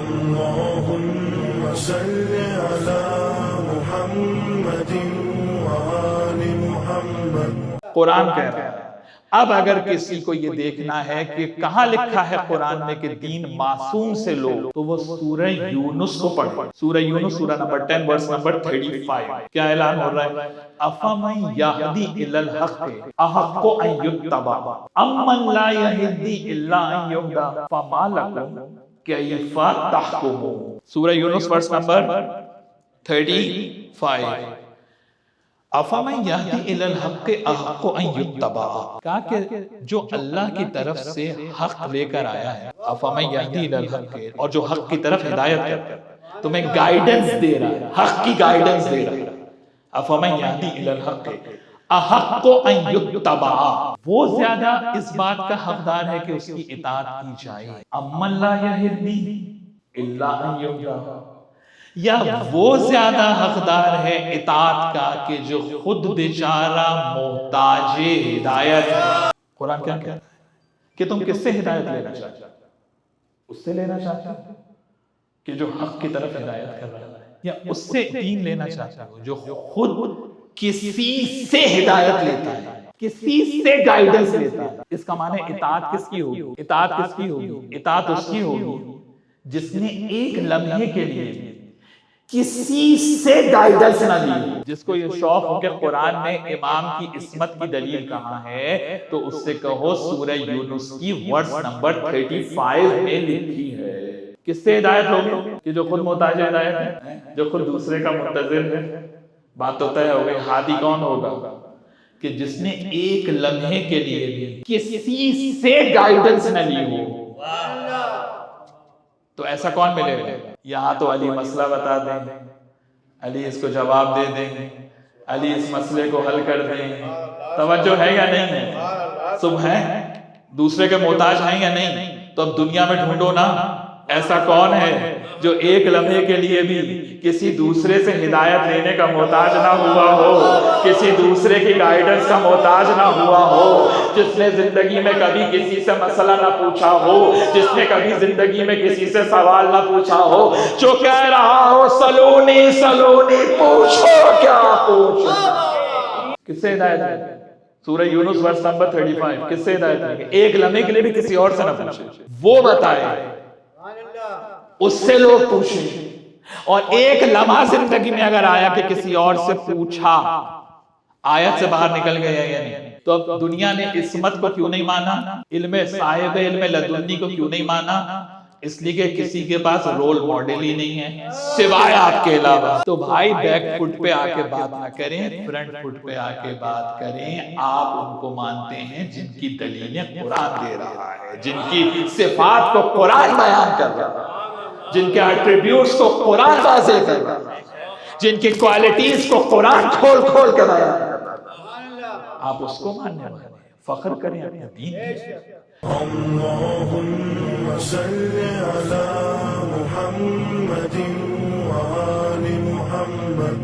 اللهم صل على محمد وآل محمد۔ قرآن کہہ رہا ہے۔ اب اگر کسی کو یہ دیکھنا ہے کہ کہاں لکھا ہے قرآن میں کہ دین معصوم سے لو، تو وہ سورہ یونس کو پڑھے۔ سورہ یونس سورہ نمبر 10 ورس نمبر 35۔ کیا اعلان ہو رہا ہے؟ افمن یہدی الی الحق احق ان یتبع امن لا یہدی الا ان یہدی فما لکم کیف تحکمون۔ سورہ یونس ورس نمبر 35۔ افمن یہدی الی الحق احق ان یتبع، کہا کہ جو اللہ کی طرف سے حق لے کر آیا ہے، افمن یہدی الی الحق، اور جو حق کی طرف ہدایت کرتا ہے، تمہیں گائیڈنس دے رہا ہے، حق کی گائیڈنس دے رہا ہے۔ افمن یہدی الی الحق احق ان یتبع، وہ زیادہ اس بات کا حقدار ہے کہ اس کی اطاعت کی جائے، امن لا یہدی الا ان یہدی، یا وہ زیادہ حقدار ہے اطاعت کا کہ جو خود بیچارہ محتاج ہدایت ہے۔ قرآن کیا کہتا ہے کہ تم کس سے ہدایت لینا چاہتے ہو؟ اس سے لینا چاہتے ہو کہ جو حق کی طرف ہدایت کر رہا ہے، یا اس سے دین لینا چاہتے ہو جو خود کسی سے ہدایت لیتا ہے، کسی سے گائیڈنس لیتا ہے؟ اس کا معنی اطاعت کس کی ہوگی؟ اطاعت کس کی ہوگی؟ اطاعت اس کی ہوگی جس نے ایک لمحے کے لیے کسی سے گائیڈنس نہ لی۔ جس کو یہ شوق ہو کہ قرآن میں امام کی عصمت کی دلیل کہاں ہے، تو اس سے کہو سورہ یونس کی ورس نمبر 35 میں لکھی ہے۔ کس سے ہدایت ہوگی؟ کہ جو خود محتاج ہدایت ہے، جو خود دوسرے کا منتظر ہے۔ بات تو طے ہو گئی، ہادی کون ہوگا؟ کہ جس نے ایک لمحے کے لیے بھی کسی سے گائیڈنس نہ لی ہو۔ تو ایسا کون ملے گا؟ یہاں تو علی مسئلہ بتا دیں، علی اس کو جواب دے دیں، علی اس مسئلے کو حل کر دیں۔ توجہ ہے یا نہیں ہے؟ سب ہیں، دوسرے کے محتاج ہیں یا نہیں؟ تو اب دنیا میں ڈھونڈو نا، ایسا کون ہے جو ایک لمحے کے لیے بھی کسی دوسرے سے ہدایت لینے کا محتاج نہ ہوا ہو، کسی دوسرے کی گائیڈنس کا محتاج نہ ہوا ہو، جس نے زندگی میں کبھی کسی سے مسئلہ نہ پوچھا ہو، جس نے کبھی زندگی میں کسی سے سوال نہ پوچھا ہو، جو کہہ رہا ہو سلونی سلونی پوچھو کیا پوچھو۔ کس سے ہدایت ہے؟ سورہ یونس ورس نمبر 35۔ کس سے ہدایت ہے؟ ایک لمحے کے لیے بھی کسی اور سے نہ پوچھے، وہ بتائے، اس سے لوگ پوچھیں۔ اور ایک لمحہ زندگی میں اگر آیا کہ کسی اور سے پوچھا، آیت سے باہر نکل گیا یا نہیں؟ تو اب دنیا نے عصمت کو کیوں نہیں مانا؟ علم صاحب علم لدنی کو کیوں نہیں مانا؟ اس لیے کہ کسی کے پاس رول ماڈل ہی نہیں ہے سوائے آپ کے علاوہ۔ تو بھائی بیک فٹ پہ آ کے بات نہ کریں، فرنٹ فٹ پہ آ کے بات کریں۔ آپ ان کو مانتے ہیں جن کی دلیلیں قرآن دے رہا ہے، جن کی صفات کو قرآن بیان کر رہا ہے، جن کے ایٹریبیوٹس کو قرآن واضح کر رہا ہے، جن کی کوالٹیز کو قرآن کھول کھول کے بیان کر رہا ہے۔ آپ اس کو ماننے والے ہیں، فخر کریں اپنے دین پر۔ اللهم صل على محمد وآل محمد۔